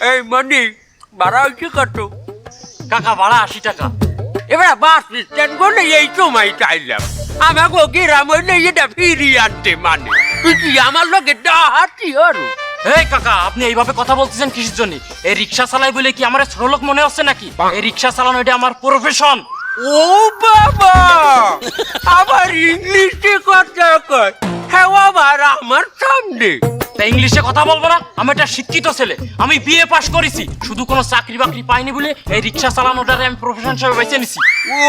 এই মানে ভাড়া হচ্ছে কত? কাকা ভাড়া 80 টাকা। এবার বাস স্ট্যান্ড করলে এই সময় চাইলাম আমাকে গ্রাম হইলে এটা ফিরিয়ে আনতে মানে তুই কি আমার লোকে ডাহাতি হরু? এই কাকা আপনি এইভাবে কথা বলতেছেন কিসের জন্য? এই রিক্সা চালাই বলে কি আমার ছোট লোক মনে হচ্ছে নাকি? এই রিক্সা চালানো এটা আমার প্রফেশন। ও বাবা, আবার ইংলিশে কথা কয়? হ্যাঁ আবার আমার সামনে তা ইংলিশে কথা বলবো না? আমি একটা শিক্ষিত ছেলে, আমি বিএ পাস করেছি, শুধু কোনো চাকরি বাকরি পাইনি বলে এই রিক্সা চালানোটারে আমি প্রফেশন হিসেবে বেছে নিছি। ও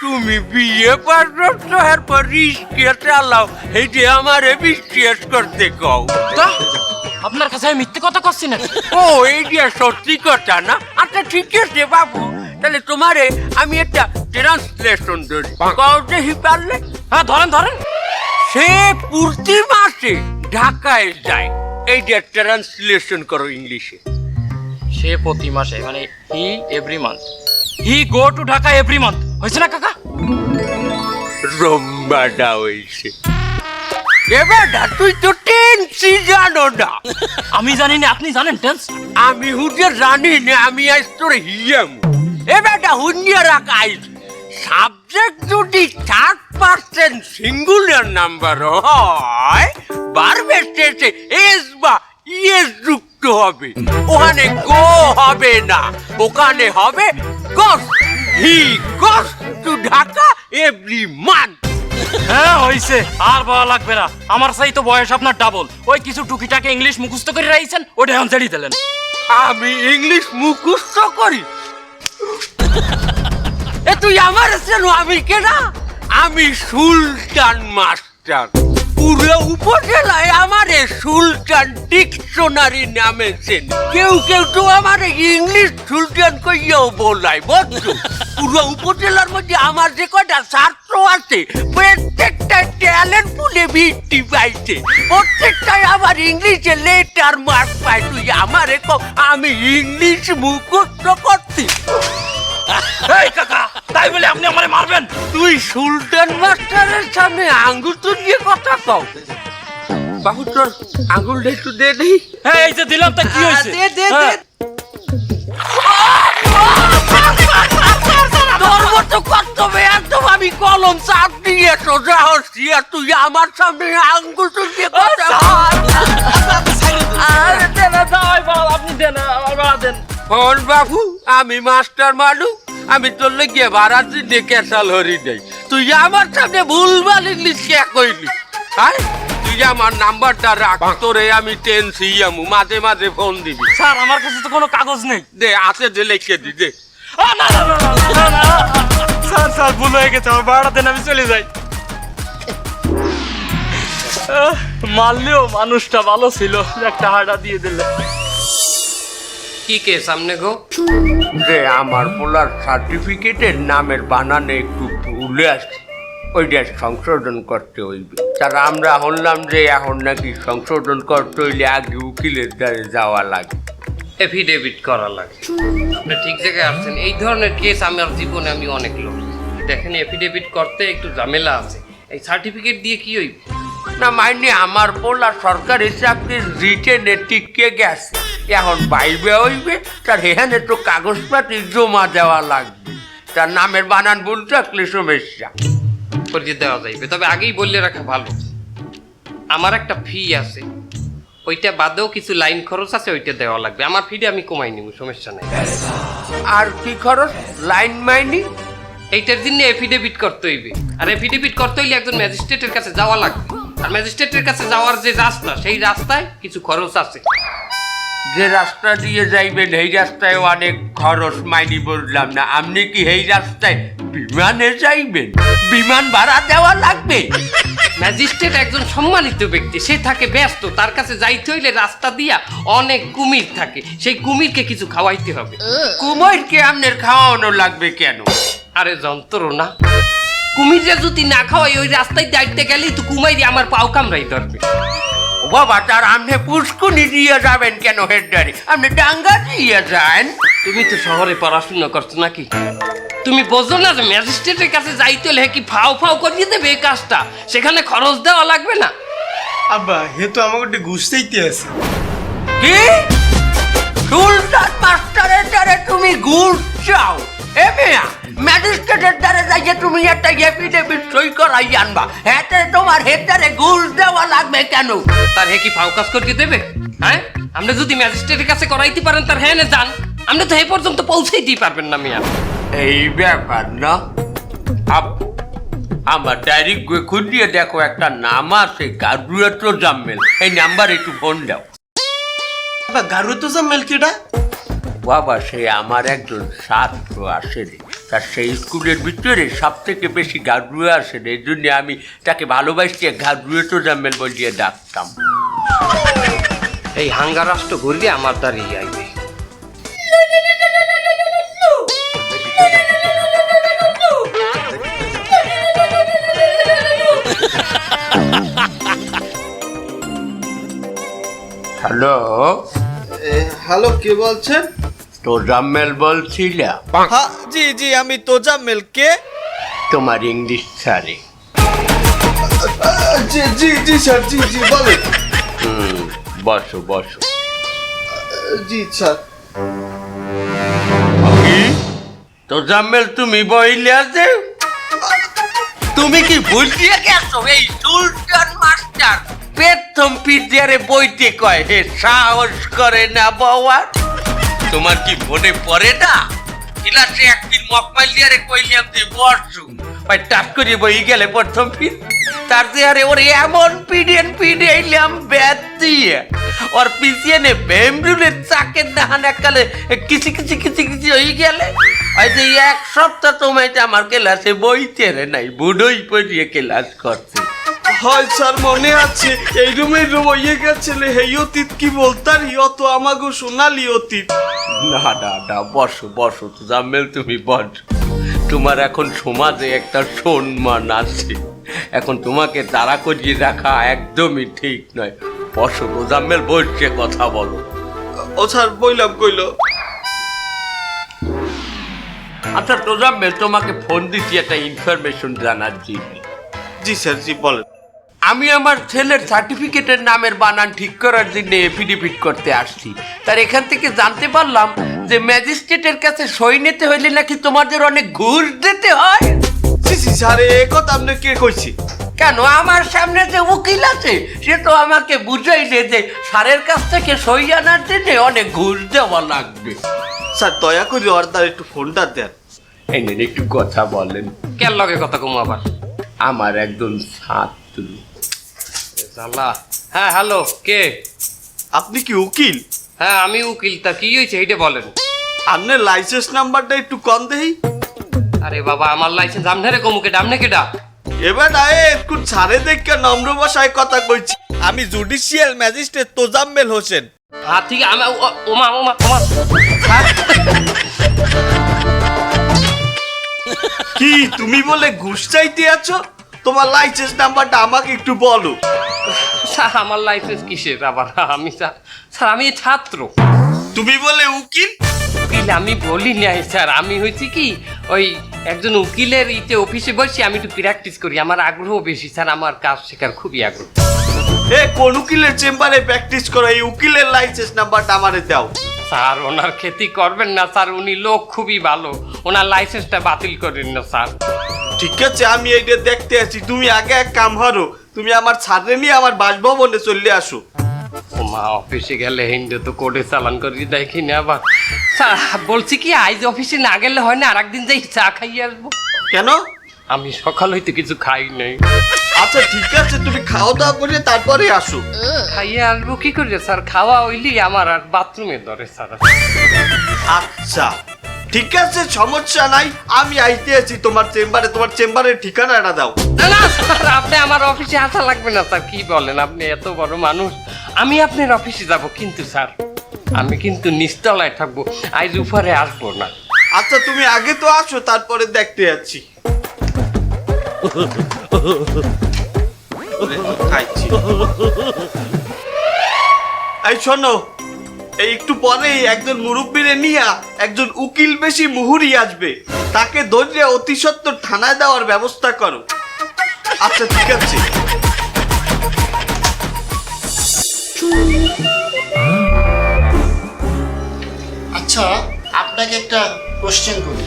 তুমি বিয়ে পারছো এরপর রিক্সা চালাও, এইটা আমারে বিশ্বাস করতে কও? তা আপনার কাছে আমি মিথ্যে কথা করছি না? ও এইটা সত্যি কথা না? আচ্ছা ঠিক আছে বাবু, তাহলে তোমারে আমি একটা ট্রান্সলেশন ধরি, কও দেখি পারলে? হ্যাঁ ধরেন ধরেন। সে প্রতি মাসে ঢাকায় যায়, এইটা ট্রান্সলেশন করো ইংলিশে। সে প্রতি মাসে মানে he every month, he go to Dhaka every month. হয়েছে না কাকা? রম্বাটা হয়েছে। এবার তুই তো টেন্সি জানো না। আমি জানি না, আপনি জানেন টেন্স? আমি হুজে জানি না, আমি আজ তোর হিয়াম। এবারটা হুনিয়া রাখাই সাবজেক্ট যদি 3% সিঙ্গুলার নাম্বার হয়, বারবার শেষে এস বা ইএস যুক্ত হবে। ওখানে গো হবে না, ওখানে হবে গস। হি গস টু ঢাকা এভরি মান্থ। হ্যাঁ হয়েছে, আর বলা লাগবে না। আমার চাই তো বয়স আপনার ডাবল। ওই কিছু টুকিটাকে ইংলিশ মুখস্থ করে রাখছেন, ওটা এখন ছেড়ে দিলেন। আমি ইংলিশ মুখস্থ করি? এ তুই আমার চেনো আমি কেনা? আমি সুলতান মাস্টার। পুরো উপজেলায় আমারে সুলতান ডিকশনারি নামে চেন। কেউ কেউ তো আমারে ইংলিশ সুলতান কইয়াও বলাই, বুঝছো? পুরো উপজেলার মধ্যে আমার যে কয়টা ছাত্র আছে প্রত্যেকটা ট্যালেন্ট পুলে বৃত্তি পাইছে, প্রত্যেকটাই আমার ইংলিশে লেটার মার্ক পাই। তুই আমারে কও আমি ইংলিশ মুখস্থ করছি? এই কাকা, তাই বলে আপনি আমারে মারবেন? তুই সুলতান মাস্টারের সামনে আঙ্গুল তুলিয়ে কথা কও? বাবু তোর আঙ্গুলটা একটু দে দেই। হ্যাঁ এই যে দিলাম, তা কি হয়েছে? দে দে দে। হ্যাঁ। তোর মতো কর্তব্য একদম আমি কলম চাপ দিয়ে সোজা হচ্ছি, আর তুই আমার সামনে আঙ্গুল তুলিয়ে কথা কও? আরে দেন না, দাও বাবা, আপনি দেন, আমার বাবা দেন। হন বাবু, আমি মাস্টার মানু, আমি তোর লেগে বারাতি দেখে সাল হরি দেই। তুই আমার সামনে ভুলভাল ইংলিশ কে কইলি? হ্যাঁ তুই আমার নাম্বারটা রাখ, তোরে আমি টেন্সি আমু, মাঝে মাঝে ফোন দিবি। স্যার আমার কাছে তো কোনো কাগজ নেই। দে আছে যে লিখে দি দে। না না না না না, স্যার স্যার ভুল হয়ে গেছে, আমার বাড়া দেন, আমি চলে যাই। মারলেও মানুষটা ভালো ছিল, একটা হাড়া দিয়ে দিলে। কি কে সামনে গো? যে আমার পোলার সার্টিফিকেটের নামের বানানে একটু ভুলে আসছে, ওইটা সংশোধন করতে হইবে। তার আমরা শুনলাম যে এখন নাকি সংশোধন করতে হইলে আগে উকিলের দ্বারে যাওয়া লাগে, এফিডেভিট করা লাগে। আপনি ঠিক জায়গায় আসছেন। এই ধরনের কেস আমার জীবনে আমি অনেক লোক দেখেন, এফিডেভিট করতে একটু ঝামেলা আছে। এই সার্টিফিকেট দিয়ে কি হইবে? না মাইনে আমার পোলা সরকারি চাকরির রিটেনে টিকে গেছে, এখন বাইবে হইবে, তার এখানে তো কাগজপাতি জমা দেওয়া লাগবে। তার নামের বানান ভুল থাকলে সমস্যা। করিয়ে দেওয়া যাইবে, তবে আগেই বললে রাখা ভালো। আমার একটা ফি আছে, ওইটা বাদেও কিছু লাইন খরচ আছে, ওইটা দেওয়া লাগবে। আমার ফিটা আমি কমাই নিব, সমস্যা নাই। আর কি খরচ? লাইন মাইনি? এইটার জন্য এফিডেভিট করতে হইবে, আর এফিডেভিট করতে হইলে একজন ম্যাজিস্ট্রেটের কাছে যাওয়া লাগবে। আর ম্যাজিস্ট্রেটের কাছে যাওয়ার যে রাস্তা, সেই রাস্তায় কিছু খরচ আছে। যে রাস্তা দিয়ে যাইবেন এই রাস্তায় অনেক খরচ মাইনি বললাম না, আপনি কি এই রাস্তায় বিমানে যাইবেন? বিমান ভাড়া দেওয়া লাগবে। ম্যাজিস্ট্রেট একজন সম্মানিত ব্যক্তি, সে থাকে ব্যস্ত, তার কাছে যাইতে হইলে রাস্তা দিয়া অনেক কুমির থাকে, সেই কুমিরকে কিছু খাওয়াইতে হবে। কুমিরকে আপনার খাওয়ানো লাগবে কেন? আরে যন্ত্রণা, কুমিরে যদি না খাওয়াই ওই রাস্তায় যাইতে গেলেই তো কুমাইরে আমার পাও কামড়াই ধরবে। ও বাবা, তার আপনি পুষ্কুনি দিয়ে যাবেন কেন হেডারে? আপনি ডাঙ্গা দিয়ে যান। তুমি তো শহরে পড়াশোনা করছো নাকি? তুমি বোঝো না যে ম্যাজিস্ট্রেটের কাছে যাইতে হলে কি ফাও ফাও করিয়ে দেবে এই কাজটা? সেখানে খরচ দেওয়া লাগবে না? আব্বা হে তো আমাকে ঘুষ চাইতে আছে। কি সুলতান মাস্টারের দ্বারে তুমি ঘুষ চাও? এ মিয়া, ম্যাজিস্ট্রেটের দ্বারে যাইয়ে তুমি একটা এফিডেভিট সই করাই আনবা, হেতে তোমার হেতারে ঘুষ দেওয়া লাগবে কেন? তার হে কি ফাউকাস করে দেবে? হ্যাঁ, আপনি যদি ম্যাজিস্ট্রেটের কাছে করাইতে পারেন তার হ্যাঁ না যান, আপনি তো এই পর্যন্ত পৌঁছেইতেই পারবেন না মিয়া। এই ব্যাপার না, আমার ডায়েরি খুঁজিয়ে দেখো, একটা নাম আছে গারুয়াতো জাম্মেল, এই নাম্বার একটু ফোন দাও। গারুতো জাম্মেল কেডা? বাবা, সে আমার একজন ছাত্র আসে রে, তার সেই স্কুলের ভিতরে সব থেকে বেশি গারুয়া আসে রে, এই জন্য আমি তাকে ভালোবাসিয়ে গারুয়াতো জাম্মেল বলিয়ে ডাকতাম। এই হাঙ্গা রাষ্ট্র ঘুরলে আমার দাঁড়িয়ে আইবে। হ্যালো, হ্যালো, কে বলছেন? তো জাম্মেল বলছিলা? হ্যাঁ, জি জি, আমি তোজাম্মেল। কে? তোমার ইংলিশ স্যারে। জি জি জি স্যার, জি জি বলেন। বসো বসো। জি স্যার। তো জাম্মেল, তুমি বইলে আছে? তুমি কি বুঝিয়ে গেছো? এই সুলতান মাস্টার প্রথম পিডিয়ারে বইতে কয় হে সাহস করে না বাবার। তোমার কি মনে পড়ে না? ক্লাসে একদিন মকমাইল দিয়ারে কইলাম যে বসু, ভাই টাক করে বই গেলে প্রথম পিড, তার দেয়ারে ওরে এমন পিডিয়াইলাম ব্যাট দিয়ে, ওর পিছিয়ে নে বেমরুলের চাকের দাহান এককালে কিছি হয়ে গেলে। ওই যে এক সপ্তাহ তোমায় আমার ক্লাসে বইতে রে নাই, বুড়োই পড়িয়ে ক্লাস করছে। হয় স্যার, মনে আছে। এই রুমে রয়ে গেছিলে, হেই অতীত কি বলতারি, অত আমাগো সোনালি অতীত। না, বসো বসো তো জাম্মেল, তুমি বসো। তোমার এখন সমাজে একটা সম্মান আছে, এখন তোমাকে তাড়া করিয়ে রাখা একদমই ঠিক নয়। বসো তো জাম্মেল, বসে কথা বলো। ও স্যার, বইলাম কইল। আচ্ছা তো জাম্মেল, তোমাকে ফোন দিচ্ছি একটা ইনফরমেশন জানার জন্য। জি স্যার, জি বলেন। আমি আমার ছেলের সার্টিফিকেটের নামের বানান ঠিক করার জন্য এফিডেভিট করতে আসছি। তার এখান থেকে জানতে পারলাম যে ম্যাজিস্ট্রেটের কাছে সই নিতে হইলে নাকি তোমাদের অনেক ঘুষ দিতে হয়। জি জি স্যার, এ কথা আপনি কে কইছি? কেন, আমার সামনে যে উকিল আছে সে তো আমাকে বুঝাইলে যে স্যারের কাছ থেকে সই আনার জন্য অনেক ঘুষ দেওয়া লাগবে। স্যার, দয়া করে অর্ডার একটু ফোনটা দেন। এই নিন, একটু কথা বলেন। কেন লগে কথা কমু আবার? আমার একজন ছাত্র। জালা। হ্যাঁ, হ্যালো, কে? আপনি কি উকিল? হ্যাঁ, আমি উকিল। তা কি হয়েছে এইটা বলেন। আপনার লাইসেন্স নাম্বারটা একটু কম দেই। আরে বাবা, আমার লাইসেন্স আমনে কমুকে ডামনে কেডা? এবার আয়ে একটু ছাড়ে দেখে নম্র ভাষায় কথা কইছি। আমি জুডিশিয়াল ম্যাজিস্ট্রেট তোজাম্মেল হোসেন। হ্যাঁ ঠিক আছে, আমি ওমা। কি তুমি বলে ঘুষ চাইতে আছো? তোমার লাইসেন্স নাম্বারটা আমাকে একটু বলো। স্যার, আমার লাইসেন্স কিসের আবার? আমি স্যার আমি ছাত্র। তুমি বলে উকিল? উকিল আমি বলি নাই স্যার, আমি হয়েছি কি ওই একজন উকিলের অফিসে বসে আমি একটু প্র্যাকটিস করি, আমার আগ্রহ বেশি স্যার, আমার কাজ শেখার খুবই আগ্রহ। এ কোন উকিলের চেম্বারে প্র্যাকটিস করো? এই উকিলের লাইসেন্স নাম্বারটা আমারে দাও। স্যার, ওনার ক্ষতি করবেন না স্যার, উনি লোক খুবই ভালো, ওনার লাইসেন্সটা বাতিল করেন না স্যার। ঠিক আছে, আমি এইটা দেখতে আছি। তুমি আগে এক কাম করো, তুমি আমার ছাড়ে নিয়ে আমার বাসভবনে চলে আসো। ওমা, অফিসে গেলে হিন্দু তো কোর্টে চালান করে দেখি না আবার। স্যার বলছি কি, আজ অফিসে না গেলে হয় না, আর একদিন যাই চা খাইয়ে আসবো। কেন? আমি সকাল হইতে কিছু খাই নাই। আচ্ছা ঠিক আছে, তুমি খাওয়া দাওয়া করে তারপরে আসো। খাইয়ে আসবো কি করে স্যার? খাওয়া হইলি আমার আর বাথরুমে ধরে স্যার। আচ্ছা ঠিক আছে, সমস্যা নাই, আমি আইতে আছি তোমার চেম্বারে। তোমার চেম্বারের ঠিকানাটা দাও। না স্যার, আপনি আমার অফিসে আসা লাগবে না স্যার। কি বলেন, আপনি এত বড় মানুষ, আমি আপনার অফিসে যাব, কিন্তু স্যার আমি কিন্তু নিচতলায় থাকবো, আজ উপরে আসবো না। আচ্ছা তুমি আগে তো আসো, তারপরে দেখতে যাচ্ছি। খাইছি। এই শোনো, এই একটু পরেই একজন মুরব্বীরে নিয়ে একজন উকিল বেশি মুহুরি আসবে, তাকে ধরে অতি সত্বর থানায় দেওয়ার ব্যবস্থা করো। আচ্ছা ঠিক আছে। আচ্ছা, আপনাকে একটা কোশ্চেন করি।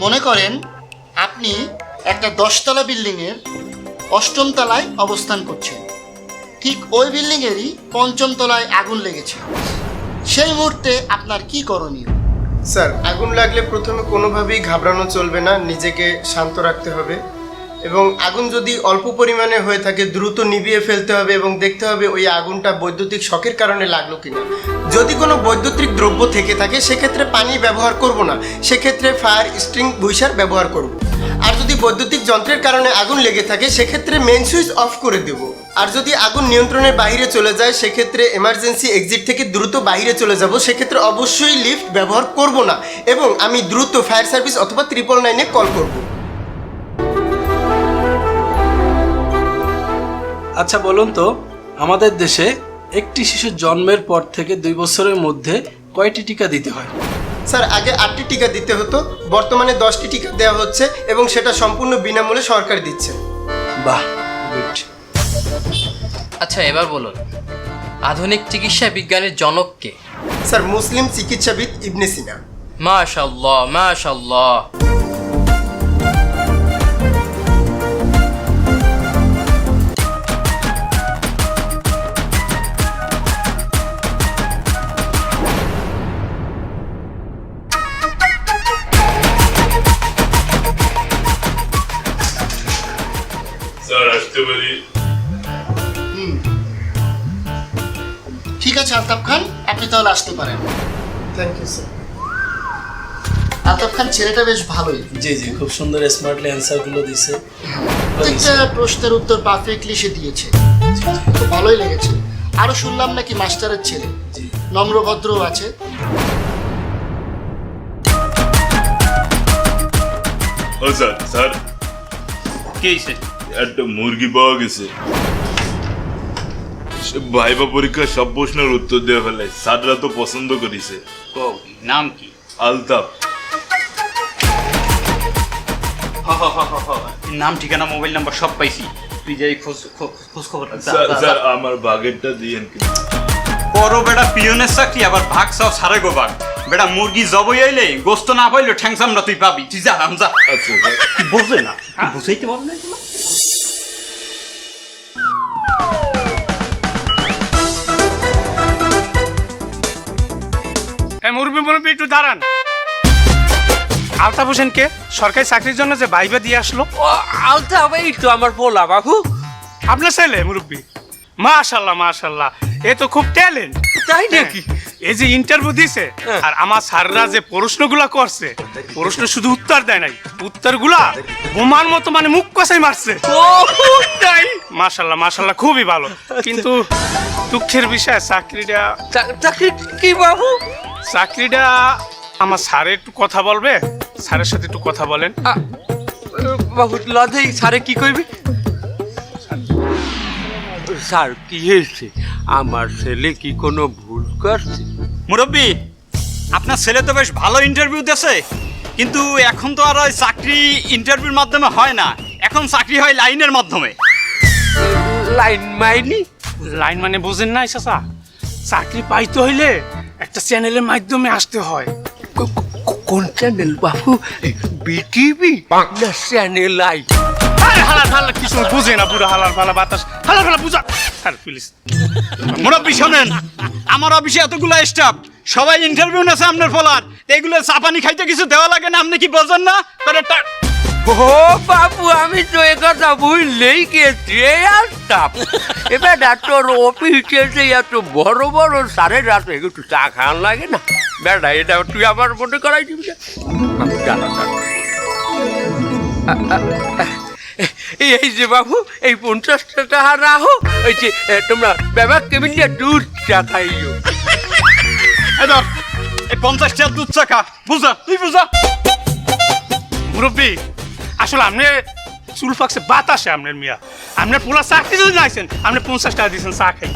মনে করেন আপনি একটা 10তলা বিল্ডিংয়ের 8ম তলায় অবস্থান করছেন। ঠিক ওই বিল্ডিংয়েরই 5ম তলায় আগুন লেগেছে। সেই মুহূর্তে আপনার কি করণীয়? স্যার, আগুন লাগলে প্রথমে কোনোভাবেই ঘাবড়ানো চলবে না, নিজেকে শান্ত রাখতে হবে এবং আগুন যদি অল্প পরিমাণে হয়ে থাকে দ্রুত নিভিয়ে ফেলতে হবে এবং দেখতে হবে ওই আগুনটা বৈদ্যুতিক শকের কারণে লাগলো কিনা। যদি কোনো বৈদ্যুতিক দ্রব্য থেকে থাকে সেক্ষেত্রে পানি ব্যবহার করব না, সেক্ষেত্রে ফায়ার এক্সটিংগুইশার ব্যবহার করব। আর যদি বৈদ্যুতিক যন্ত্রের কারণে আগুন লেগে থাকে সেক্ষেত্রে মেইন সুইচ অফ করে দেব। আর যদি আগুন নিয়ন্ত্রণের বাইরে চলে যায় সেক্ষেত্রে এমার্জেন্সি এক্সিট থেকে দ্রুত বাইরে চলে যাব। সেক্ষেত্রে অবশ্যই লিফট ব্যবহার করব না এবং আমি দ্রুত ফায়ার সার্ভিস অথবা 999-এ কল করব। আচ্ছা বলুন তো, আমাদের দেশে একটি শিশুর জন্মের পর থেকে 2 বছরের মধ্যে কয়টি টিকা দিতে হয়? স্যার, আগে 8টি টিকা দিতে হতো, বর্তমানে 10টি টিকা দেওয়া হচ্ছে এবং সেটা সম্পূর্ণ বিনামূল্যে সরকার দিচ্ছে। বাহ, গুড। আচ্ছা এবার বলুন, আধুনিক চিকিৎসা বিজ্ঞানের জনক কে? স্যার, মুসলিম চিকিৎসাবিদ ইবনে সিনা। মাশাআল্লাহ মাশাআল্লাহ। স্যার আসতে পারি? ঠিক আছে আলতাফ খান, আপনি তাহলে আসতে পারেন। Thank you sir. Altaf Khan ছেলেটা বেশ ভালোই, জি জি, খুব সুন্দর স্মার্টলি অ্যান্সারগুলো দিছে। প্রত্যেকটা প্রশ্নের উত্তর পারফেক্টলি সে দিয়েছে, খুব ভালোই লেগেছে। আরো শুনলাম নাকি মাস্টারের ছেলে, নম্রভদ্র আছে। ও স্যার, স্যার কি হয়েছে? একটা মুরগি পাওয়া গেছে। ভাইবা পরীক্ষার সব প্রশ্নের উত্তর দিয়ে ফেলে, স্যাররা তো পছন্দ করেছে। নাম কি? আলতাফ। নাম ঠিকানা মোবাইল নাম্বার সব পাইছি, তুই যাই খোঁজ খবর। স্যার আমার বাগেরটা দিয়েন কি? বড় বেটা পিয়নের চাকরি, আবার ভাগ চাও সারে গো ভাগ। বেটা মুরগি জবই আইলে গোস্ত না পাইলে ঠ্যাংসামটা তুই পাবি, তুই যা রাম যা। আচ্ছা স্যার। বোঝে না, বুঝাইতে পারো না এগুলো? মুরব্বী একটু দাঁড়ান। আলতাফ হোসেনকে সরকারি চাকরির জন্য যে ভাইবা দিয়ে আসলো, ও আলতাফ, এই তো আমার পোলা বাবু। আপনার ছেলে মুরব্বী? মাশাল্লাহ মাশাল্লাহ, এ তো খুব ট্যালেন্ট। তাই নাকি? এই যে ইন্টারভিউ দিছে আর আমার স্যাররা যে প্রশ্নগুলা করছে, প্রশ্ন শুধু উত্তর দেয় নাই, উত্তরগুলা বোমার মতো মানে মুখ কষাই মারছে। ও তাই? মাশাল্লাহ মাশাল্লাহ, খুবই ভালো। কিন্তু দুঃখের বিষয় চাকরিটা, চাকরি কি বাবু? চাকরিটা আমার স্যারের একটু কথা বলবে, স্যারের সাথে একটু কথা বলেন। বাবু লজেই স্যারে কি কইবি? স্যার কি হয়েছে? আমার ছেলে কি কোনো ভুল করছে? মুরব্বী, আপনার ছেলে তো বেশ ভালো ইন্টারভিউ দিয়েছে, কিন্তু এখন তো আর ওই চাকরি ইন্টারভিউর মাধ্যমে হয় না, এখন চাকরি হয় লাইনের মাধ্যমে। লাইন মাইনি? লাইন মানে বোঝেন না চাচা? চাকরি পাইতে হইলে একটা চ্যানেলের মাধ্যমে আসতে হয়। কোন চ্যানেল বাবু? বিটিভি না চ্যানেল আই? আরে হালার হালার কিছু বুঝে না, পুরো হালার ফালা বাতাস, হালার ফালা বুঝা। Sir please. মুরব্বী শোনেন, আমার অফিসে এতগুলো স্টাফ সবাই ইন্টারভিউ নেছে আপনার ফলার, এগুলো চাপানি খাইতে কিছু দেওয়া লাগে না, আপনি কি বোঝেন না? ও বাবু, আমি তো একথা ভুললেই গেছি। আসতাম এবার তোর অফিসে যে এত বড় বড় স্যারের রাতে একটু চা খাওয়ান লাগে না বেটা, এটা তুই আমার মনে করাই দিবি না? জানা এই যে বাবু, এই 50 টাকা রাখো, ওই যে তোমরা ব্যাপার কেমন দুধ চা খাইও। এই 50 টাকা দুধ চা খা, বুঝা তুই বুঝা। মুরব্বী, আসলে আপনি চুল ফাঁকছে বাতাসে আপনার মিয়া, আপনার পোলা চাকরি যদি নাইছেন, আপনি 50 টাকা দিয়েছেন চা খাই।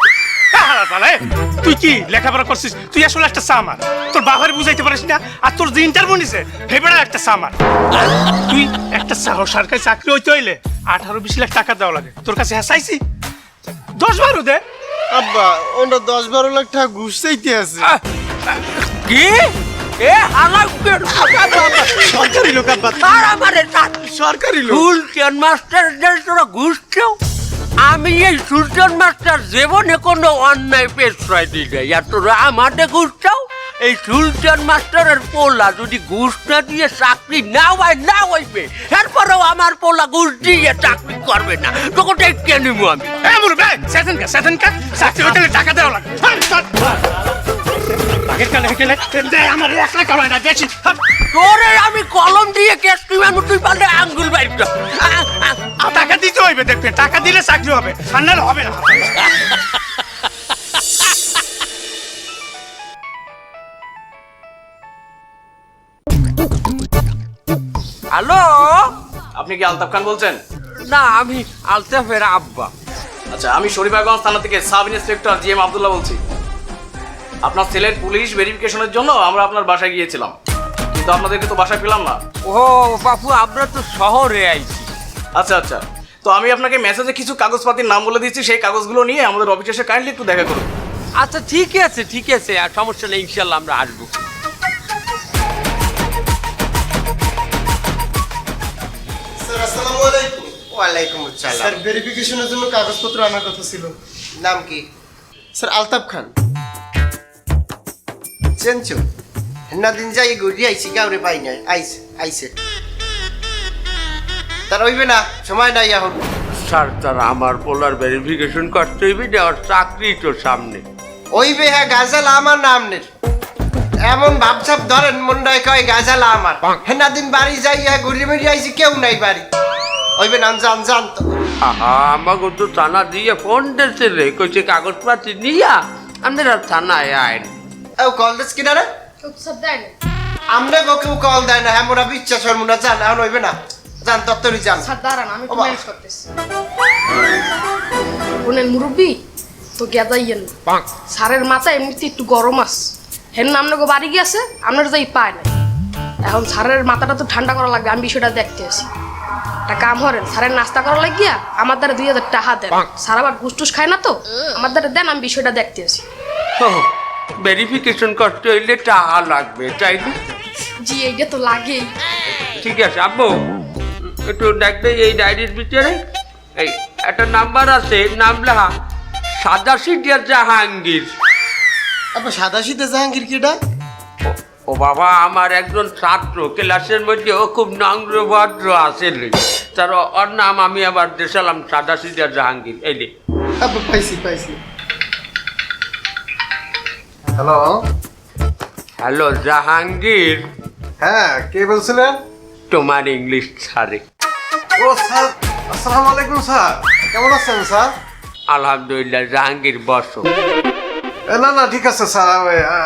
তুই কি লেখাপড়া করছিস? তুই আসলে একটা সামার, তোর বাবার বুঝাইতে পারিস না, আর তোর যে ইন্টারভিউ নিছে হেবেড়া একটা সামার। তুই একটা সরকারি চাকরি হইতে হইলে 18-20 লাখ টাকা দেওয়া লাগে, তোর কাছে চাইছি 10-12 দে। আব্বা, ওটা 10-12 লাখ টাকা ঘুষ চাইতে আছে। কি এ হালাক সরকারি লোক আব্বা, আর আমারে সরকারি লোক। সুলতান মাস্টারদের তোরা ঘুষ চাও? আমি এই সুলতান মাস্টার জীবনে কোনো অন্যায় পেশায় দিই নাই, আর তোরা আমাদের ঘুষ চাও? এই সুলতান মাস্টারের পোলা যদি ঘুষ না দিয়ে চাকরি না হইবে, এরপরেও আমার পোলা ঘুষ দিয়ে চাকরি করবে না, তোকে টেকে নিব আমি। সেদিনকে চাকরি হোটেলে টাকা দেওয়া লাগে। আমার 1 লাখ টাকা না বেশি। তোরে আমি কলম দিয়ে কেস তুই পারলে আঙ্গুল বাইর কর। টাকা দিতে হইবে, দেখবে টাকা দিলে চাকরি হবে, আর নাহলে হবে না। হ্যালো, আপনি কি আলতাফ খান বলছেন? না আমি আলতাফের আব্বা। আচ্ছা, আমি শরীফাগঞ্জ থানা থেকে সাব ইন্সপেক্টর জিএম আব্দুল্লাহ বলছি। আপনার ছেলের পুলিশ ভেরিফিকেশনের জন্য আমরা আপনার বাসায় গিয়েছিলাম, কিন্তু আপনাদেরকে তো বাসায় পেলাম না। ও বাপু, আমরা তো শহরে আইছি। আচ্ছা আচ্ছা, তো আমি আপনাকে মেসেজে কিছু কাগজপাতির নাম বলে দিচ্ছি, সেই কাগজগুলো নিয়ে আমাদের অফিসে এসে কাইন্ডলি একটু দেখা করুন। আচ্ছা ঠিক আছে, আর সমস্যা নেই, ইনশাল্লাহ আমরা আসবো। স্যার আসসালামু আলাইকুম। ওয়ালাইকুম আসসালাম। স্যার ভেরিফিকেশনের জন্য কাগজপত্র আনার কথা ছিল। নাম কি? স্যার আলতাফ খান। চেনছো না? দিন যাই ঘুরি আইছি, কাউরে পাই নাই। আইছে তার হইবে না, সময় নাই এখন। স্যার, তারা আমার পোলার ভেরিফিকেশন করতে হইবে, আর চাকরি তো সামনে। হইবে, হ্যাঁ, গাজাল আমার নামনের। এমন ভাবসাব ধরেন মন্ডায় কয় গাজাল আমার। হেনা দিন বাড়ি যাই ঘুরি মেরি আইছি, কেউ নাই বাড়ি। হইবে না, জান তো। আমাকে তো থানা দিয়ে ফোন দিয়েছে রে, কইছে কাগজপাতি নিয়া আপনারা থানায় আইন। ও কল দিস কিনা রে? আমরা কেউ কল দেয় না, হ্যাঁ মোরা বিশ্বাস হয় মোরা জান। এখন হইবে না, জান তত্তরই জান। দাঁড়ান, আমি ম্যানেজ করতেছি। শুনেন মুরব্বী, তো গেদাইয়েন না। স্যারের মাথা এমনিতে একটু গরম আছে, হেন না আপনাকে বাড়ি গিয়েছে, আপনার যাই পায় না। এখন স্যারের মাথাটা তো ঠান্ডা করা লাগবে, আমি বিষয়টা দেখতে আসি। একটা কাম করেন, স্যারের নাস্তা করা লাগিয়া আমার দ্বারা 2000 টাকা দেন। স্যার আবার ঘুষ টুস খায় না তো, আমার দ্বারা দেন, আমি বিষয়টা দেখতে আসি। ভেরিফিকেশন করতে হইলে টাকা লাগবে, তাই না? জি, এইটা তো লাগেই। ঠিক আছে আব্বু, একটু দেখবে এই ডায়েরির ভিতরে এই একটা নাম্বার আছে, নাম লেখা সাদাশিদিয়া জাহাঙ্গীর। আপনার সাদাশিদে জাহাঙ্গীর কিটা? ও বাবা, আমার একজন ছাত্র ক্লাসের মধ্যে, ও খুব নম্র ভদ্র আছে, তার ওর নাম আমি আবার দেশালাম সাদাশিদিয়া জাহাঙ্গীর। এই রে। আপনি পাইছি। হ্যালো। হ্যালো জাহাঙ্গীর, হ্যাঁ, কে বলছিলেন? তোমার ইংলিশ ছাড়ে। ও স্যার, আসসালামু আলাইকুম স্যার। কেমন আছেন স্যার? আলহামদুলিল্লাহ। জাহাঙ্গীর বসো। না ঠিক আছে স্যার,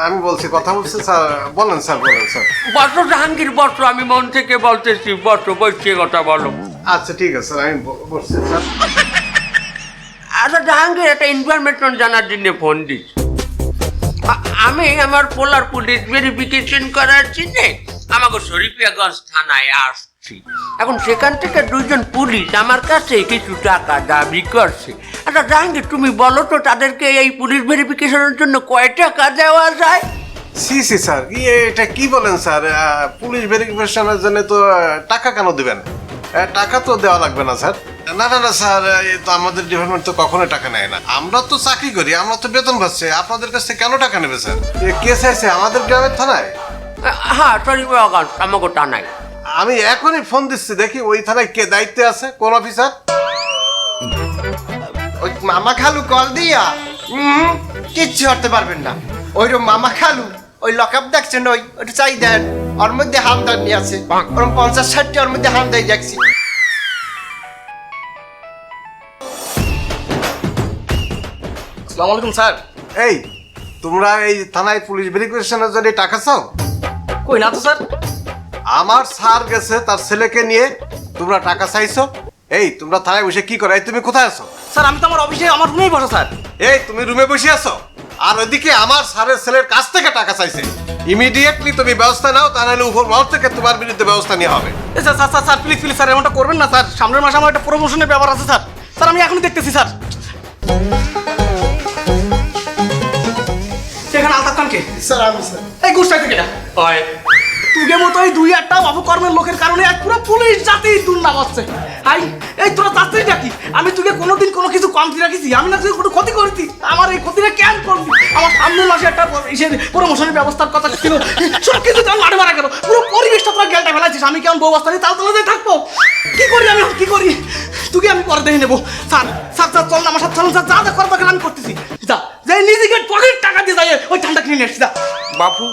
আমি বলছি, কথা বলছি স্যার। বলেন স্যার। বসো জাহাঙ্গীর বসো, আমি মন থেকে বলতেছি, বসে কথা বলো। আচ্ছা ঠিক আছে স্যার, আমি বসছি স্যার। আচ্ছা জাহাঙ্গীর, একটা ইনফরমেশন জানার জন্য ফোন দিচ্ছি। আমি আমার পোলার পুলিশ ভেরিফিকেশন করার জন্য আমাকে শরীফিয়াগঞ্জ থানায় আসছি। এখন সেখান থেকে 2 জন পুলিশ আমার কাছে কিছু টাকা দাবি করছে। আচ্ছা জাহাঙ্গীর, তুমি বলো তো তাদেরকে এই পুলিশ ভেরিফিকেশনের জন্য কয় টাকা দেওয়া যায়? সি স্যার, এটা কি বলেন স্যার? পুলিশ ভেরিফিকেশনের জন্য তো টাকা কেন দিবেন? টাকা তো দেওয়া লাগবে না স্যার। না স্যার, এই তো আমাদের ডিপার্টমেন্ট তো কখনো টাকা নেয় না। আমরা তো চাকরি করি, আমরা তো বেতন পাচ্ছি। আপনাদের কাছ থেকে কেন টাকা নেবে স্যার? কে চাইছে আমাদের গ্রামের থানায়? হ্যাঁ, শরীফিয়াগঞ্জ আমাকে টানাই। আমি এখনই ফোন দিচ্ছি, দেখি ওই থানায় কে দায়িত্বে আছে, কোন অফিসার। ওই মামা খালু কল দিয়া কিচ্ছু করতে পারবেন না। ওইরকম মামা খালু ওই লকআপ দেখছেন, ওইটা চাই দেন। ওর মধ্যে হামদার নিয়ে আছে, ওরকম 50-60টি ওর মধ্যে হামদাই দেখছি। আসসালামু আলাইকুম স্যার। এই তোমরা এই থানায় পুলিশ ভেরিফিকেশনের জন্য টাকা চাও? কই না তো স্যার। আমার স্যার গেছে তার ছেলেকে নিয়ে, তোমরা টাকা চাইছো। এই তোমরা থানায় বসে কি করো? এই তুমি কোথায় আছো? স্যার আমি তো আমার অফিসে, আমার রুমেই বসা স্যার। এই তুমি রুমে বসে আছো, আর ওইদিকে আমার স্যারের ছেলের কাছ থেকে টাকা চাইছে। ইমিডিয়েটলি তুমি ব্যবস্থা নাও, তা নাহলে উপর মহল থেকে তোমার বিরুদ্ধে ব্যবস্থা নেওয়া হবে। স্যার প্লিজ স্যার, এমনটা করবেন না স্যার। সামনের মাসে আমার একটা প্রমোশনের ব্যাপার আছে স্যার। স্যার আমি এখনই দেখতেছি স্যার। সেখানে আলতাফ খানকে স্যার আমি স্যার এই গুছটাই থেকে না হয় তুগে মতো এই দুই একটা অপকর্মের লোকের কারণে আজ পুরো পুলিশ জাতি দুর্নাম হচ্ছে। হাই এই তোরা চাচ্ছিস নাকি আমি তুগে কোনোদিন কোনো কিছু কমতি রাখিছি? আমি না তুই কোনো ক্ষতি করতি, আমার এই ক্ষতিটা কেন করবি? আমার সামনের মাসে একটা প্রমোশনের ব্যবস্থার কথা ছিল, সব কিছু কেমন লাড়ে মারা গেল, পুরো পরিবেশটা তোরা গেলটা ফেলাচ্ছিস। আমি কেমন বউ বাস্তা নিয়ে তাল তালাতে থাকবো? কি করি আমি, কি করি? তুকে আমি পরে দেখে নেবো। স্যার স্যার স্যার চল না আমার সাথে, চল স্যার, যা যা করবো আমি করতেছি। যা যে নিজেকে পকেট টাকা দিয়ে যাই ওই ঠান্ডা কিনে নিয়ে এসছি। যা বাপু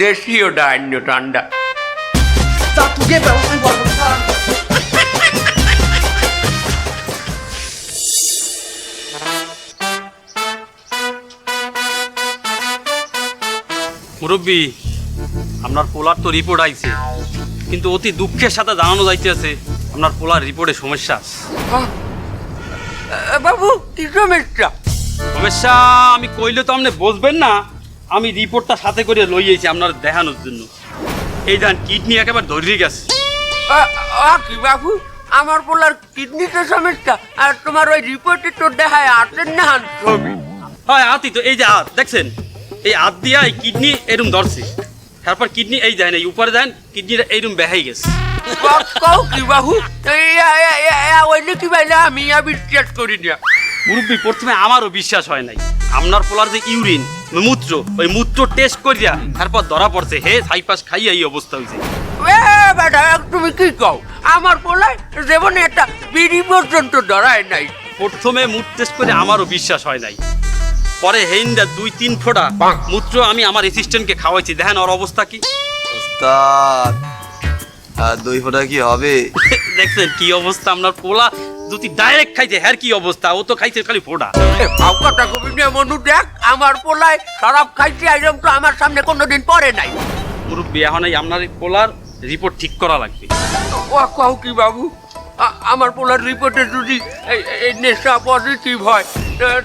দেশীয় ডাইন্য ঠান্ডা। যা তুকে ব্যবস্থা করবো। মুরব্বী, আপনার পোলার তো রিপোর্ট আইছে, কিন্তু অতি দুঃখের সাথে জানানো যাইতেছে আপনার পোলার রিপোর্টে সমস্যা আছে। বাবু কি সমস্যা? সমস্যা আমি কইলে তো আপনি বুঝবেন না। আমি রিপোর্টটা সাথে করে লইয়েছি আপনার দেখানোর জন্য। এই যান কিডনি একেবারে ধরিয়ে গেছে। কি বাবু, আমার পোলার কিডনিতে সমস্যা আর তোমার ওই রিপোর্টে তো দেখায় আটের না ছবি। হয় আতি তো, এই যে হাত দেখছেন, এই হাত দিয়া এই কিডনি এরম ধরছে, তারপর কিডনি এই যায় না, এই উপরে দেন কিডনিটা এইরম বেহাই গেছে। কও কি বাবু, ওইলে কি বাইলে আমি বিশ্বাস করি না। মুরব্বী, প্রথমে আমারও বিশ্বাস হয় নাই। আপনার পোলার যে ইউরিন মূত্র, ওই মূত্র টেস্ট করিয়া তারপর ধরা পড়ছে হে সাইপাস খাইয়া এই অবস্থা হয়েছে। বেটা তুমি কি কও? আমার পোলায় জীবনে একটা বিড়ি পর্যন্ত ধরায় নাই। প্রথমে মূত্র টেস্ট করে আমারও বিশ্বাস হয় নাই, পরে হেইন্দা 2-3 ফোঁটা মূত্র আমি আমার অ্যাসিস্ট্যান্টকে খাওয়াইছি। দেখেন ওর অবস্থা কি। ওস্তাদ আর 2 ফোঁটা কি হবে? দেখছেন কি অবস্থা আপনার পোলা, যদি ডাইরেক্ট খাইছে হ্যার কি অবস্থা, ও তো খাইছে খালি ফোঁটা। কথা কবি নিয়ে মনু দেখ, আমার পোলায় খারাপ খাইছে আইরম তো আমার সামনে কোনোদিন পরে নাই। মুরব্বী, এখন এই আপনার পোলার রিপোর্ট ঠিক করা লাগবে। ও কও কি বাবু, আমার পোলার রিপোর্টে যদি এই নেশা পজিটিভ হয়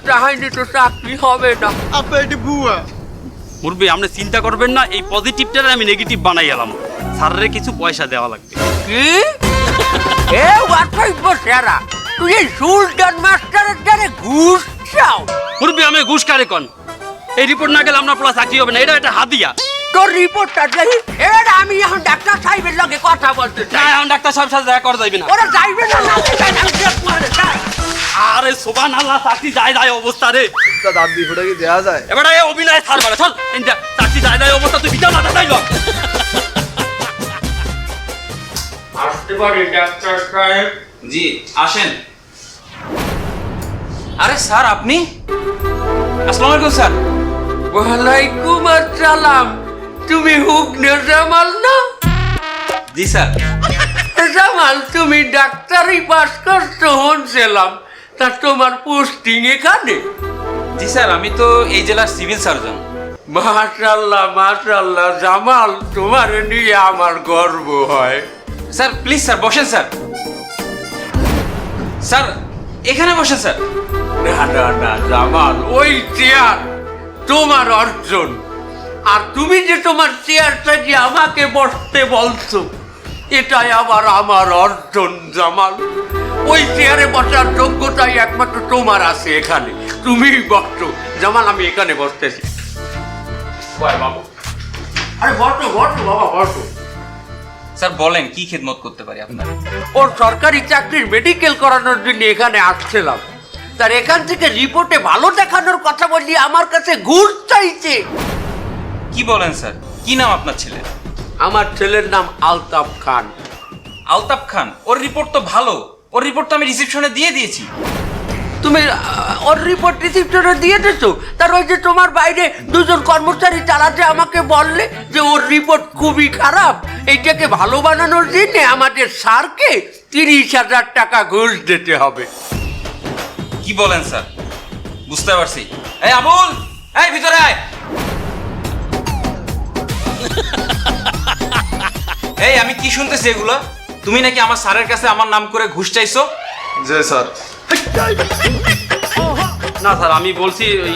তাহলে তো চাকরি হবে না। মুরব্বী, আপনি চিন্তা করবেন না, এই পজিটিভটারে আমি নেগেটিভ বানাই এলাম। স্যারের কিছু পয়সা দেওয়া লাগবে। কি এ ওয়াটাইব সেরা, তুই এই সুলতান মাস্টারের দ্বারে ঘুষ চাও? মুরব্বী, আমি ঘুষ কারে কন? এই রিপোর্ট না গেলে আপনার পোলা চাকরি হবে না, এটা একটা হাদিয়া। তোর রিপোর্টটা দেখি, এবার আমি এখন ডাক্তার সাহেবের লগে কথা বলতে না, চাই। এখন ডাক্তার সাহেব সাথে দেখা করা যাইবে না। ওরা যাইবে না, না যাইবে। আরে সোবান আল্লাহ, চাকরি যায় যায় অবস্থা রে। ওস্তাদ আর 2 ফোঁটা কি দেওয়া যায়? এবারে এই অভিনয় ছাড় মানে, চল চাকরি যায় যায় অবস্থা, তুই বিটা মাথা যাইল। আসতে পারি ডাক্তার সাহেব? জি আসেন। আরে স্যার আপনি? আসসালামু আলাইকুম স্যার। ওয়ালাইকুম আসসালাম। তুমি হুকনে জামাল না? জি স্যার। জামাল, তুমি ডাক্তারি পাস করছো শুনছিলাম, তা তোমার পোস্টিং এখানে? জি স্যার, আমি তো এই জেলার সিভিল সার্জন। মাশাআল্লাহ মাশাআল্লাহ জামাল, তোমার নিয়ে আমার গর্ব হয়। স্যার প্লিজ স্যার বসেন স্যার। স্যার এখানে বসেন স্যার। না না না জামাল, ওই চেয়ার তোমার অর্জন, আর তুমি যে তোমার চেয়ারটা যে আমাকে বসতে বলছো এটাই আবার আমার অর্জন জামাল। ওই চেয়ারে বসার যোগ্যতাই একমাত্র তোমার আছে এখানে, তুমিই বসছো। জামাল আমি এখানে বসতেছি। আরে বসো বসো বাবা বসো। স্যার বলেন কি খেদমত করতে পারি আপনার? ওর সরকারি চাকরির মেডিকেল করানোর জন্য এখানে আসছিলাম, তার এখান থেকে রিপোর্টে ভালো দেখানোর কথা বললি আমার কাছে ঘুষ চাইছে। কি বলেন স্যার, কি নাম আপনার ছেলের? আমার ছেলের নাম আলতাফ খান। আলতাফ খান? ওর রিপোর্ট তো ভালো, ওর রিপোর্ট তো আমি রিসিপশনে দিয়ে দিয়েছি। তুমি ওর রিপোর্ট রিসিপ্টরে দিয়ে দিছো? তার ওই যে তোমার বাইরে 2 জন কর্মচারী চালাতে আমাকে বললে যে ওর রিপোর্ট খুবই খারাপ, এইটাকে ভালো বানানোর জন্য আমাদের স্যারকে 30,000 টাকা ঘুষ দিতে হবে। কি বলেন স্যার? বুঝতে পারছি। এই আবুল, এই ভিতরে আয়। এই আমি কি শুনতেছি এগুলো? তুমি নাকি আমার স্যারের কাছে আমার নাম করে ঘুষ চাইছো? জি স্যার। না স্যার, আমি বলছি ওই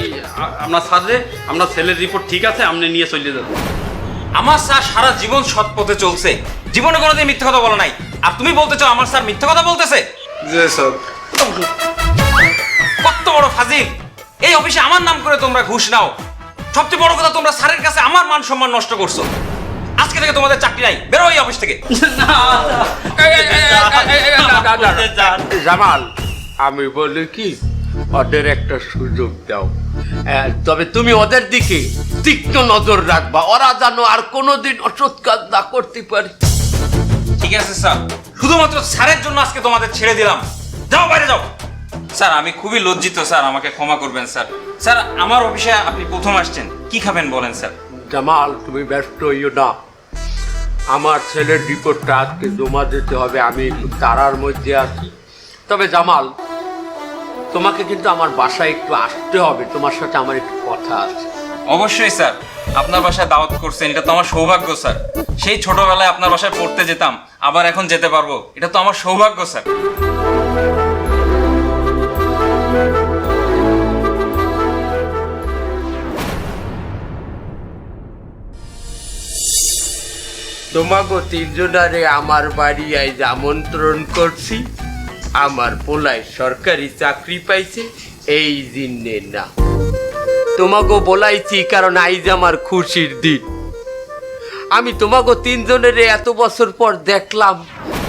আপনার স্যারে আপনার ছেলের রিপোর্ট ঠিক আছে, আপনি নিয়ে চলে যাবেন। আমার স্যার সারা জীবন সৎ পথে চলছে, জীবনে কোনোদিন মিথ্যা কথা বলে নাই, আর তুমি বলতে চাও আমার স্যার মিথ্যা কথা বলতেছে? জি স্যার। কত বড় ফাজিল! এই অফিসে আমার নাম করে তোমরা ঘুষ নাও, সবচেয়ে বড় কথা, তোমরা স্যারের কাছে আমার মান সম্মান নষ্ট করছো। আজকে থেকে তোমাদের চাকরি নাই, বেরো এই অফিস থেকে। জামাল, আমি বলি কি, ওদের একটা সুযোগ দাও। তবে তুমি ওদের দিকে তীক্ষ্ণ নজর রাখবা, ওরা যেন আর কোনোদিন অসৎ কাজ না করতে পারে। ঠিক আছে স্যার, শুধুমাত্র স্যারের জন্য আজকে তোমাদের ছেড়ে দিলাম। যাও, বাইরে যাও। স্যার, আমি খুবই লজ্জিত স্যার, আমাকে ক্ষমা করবেন স্যার। স্যার, আমার অফিসে আপনি প্রথম আসছেন, কি খাবেন বলেন স্যার? জামাল, তুমি ব্যস্ত হইও না, আমার ছেলের রিপোর্টটা আজকে জমা দিতে হবে, আমি একটু তাড়ার মধ্যে আছি। তবে জামাল, তোমাকে কিন্তু আমার বাসায় একটু আসতে হবে, তোমার সাথে আমার একটু কথা আছে। অবশ্যই স্যার, আপনার বাসায় দাওয়াত করছেন, এটা তো আমার সৌভাগ্য স্যার। সেই ছোটবেলায় আপনার বাসায় পড়তে যেতাম, আবার এখন যেতে পারবো, এটা তো আমার সৌভাগ্য স্যার। তোমাকে তিনজনারে আমার বাড়ি আইজ আমন্ত্রণ করছি। আমার পোলায় সরকারি চাকরি পাইছে, এই দিনে না। তোমাকে বলাইছি কারণ আইজ আমার খুশির দিন। আমি তোমাকে তিনজনের এত বছর পর দেখলাম,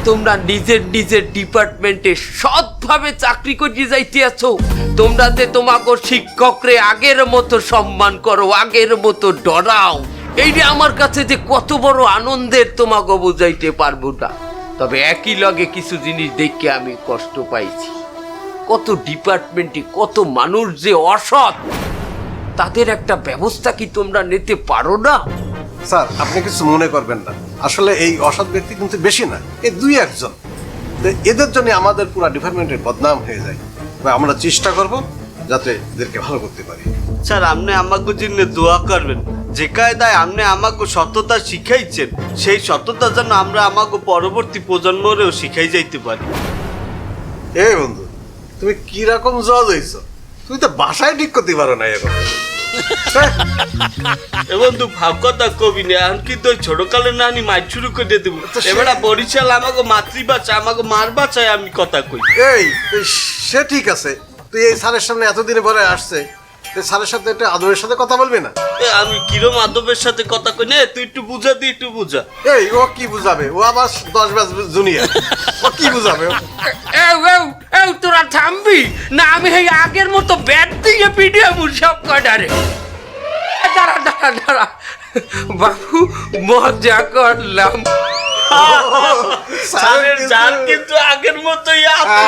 তোমরা নিজের নিজের ডিপার্টমেন্টে সৎভাবে চাকরি করে যাইতে আছো। তোমরা যে তোমাকে শিক্ষকরে আগের মতো সম্মান করো, আগের মতো ডরাও, এইটা আমার কাছে যে কত বড় আনন্দের তোমাকে বুঝাইতে পারবো না। তবে একই লগে কিছু জিনিস দেখে আমি কষ্ট পাইছি। কত ডিপার্টমেন্টে কত মানুষ যে অসৎ, তাদের একটা ব্যবস্থা কি তোমরা নিতে পারো না? স্যার, আপনি কিছু মনে করবেন না, আসলে এই অসৎ ব্যক্তি কিন্তু বেশি না, এই 2-1 জন। তো এদের জন্য আমাদের পুরো ডিপার্টমেন্টের বদনাম হয়ে যায়। আমরা চেষ্টা করব যাতে এদেরকে ভালো করতে পারি। স্যার, আপনি আমাকে জন্য দোয়া করবেন। যে কায়দায় আপনি আমাকে সততা শিখাইছেন, সেই সততা যেন আমরা আমাকে পরবর্তী প্রজন্মরেও শিখাই যাইতে পারি। এই বন্ধু, তুমি কি রকম জজ হইছো? তুমি তো বাসায় ঠিক করতে পারো না এখন। এ বন্ধু, ভাব কথা কবি না, এখন কিন্তু ওই ছোটকালে না আমি মাইর শুরু করে দেবো। এবার বরিশাল আমাকে মাতৃভাষা, আমাকে মার ভাষায় আমি কথা কই। এই সে ঠিক আছে, তুই এই স্যারের সামনে এতদিনে পরে আসছে, স্যারের সাথে একটা আদবের সাথে কথা বলবি না? আমি কিরম আদবের সাথে কথা কই না, তুই একটু বুঝা দি, একটু বুঝা। এই ও কি বুঝাবে? ও আবার 10 ব্যাচ জুনিয়র, ও কি বুঝাবে? তোরা থামবি না, আমি এই আগের মতো ব্যাট দিয়ে পিডিয়ে সব কটারে। দাঁড়া দাঁড়া দাঁড়া বাবু, মজা করলাম। স্যারের জান কিন্তু আগের মতোই আছে।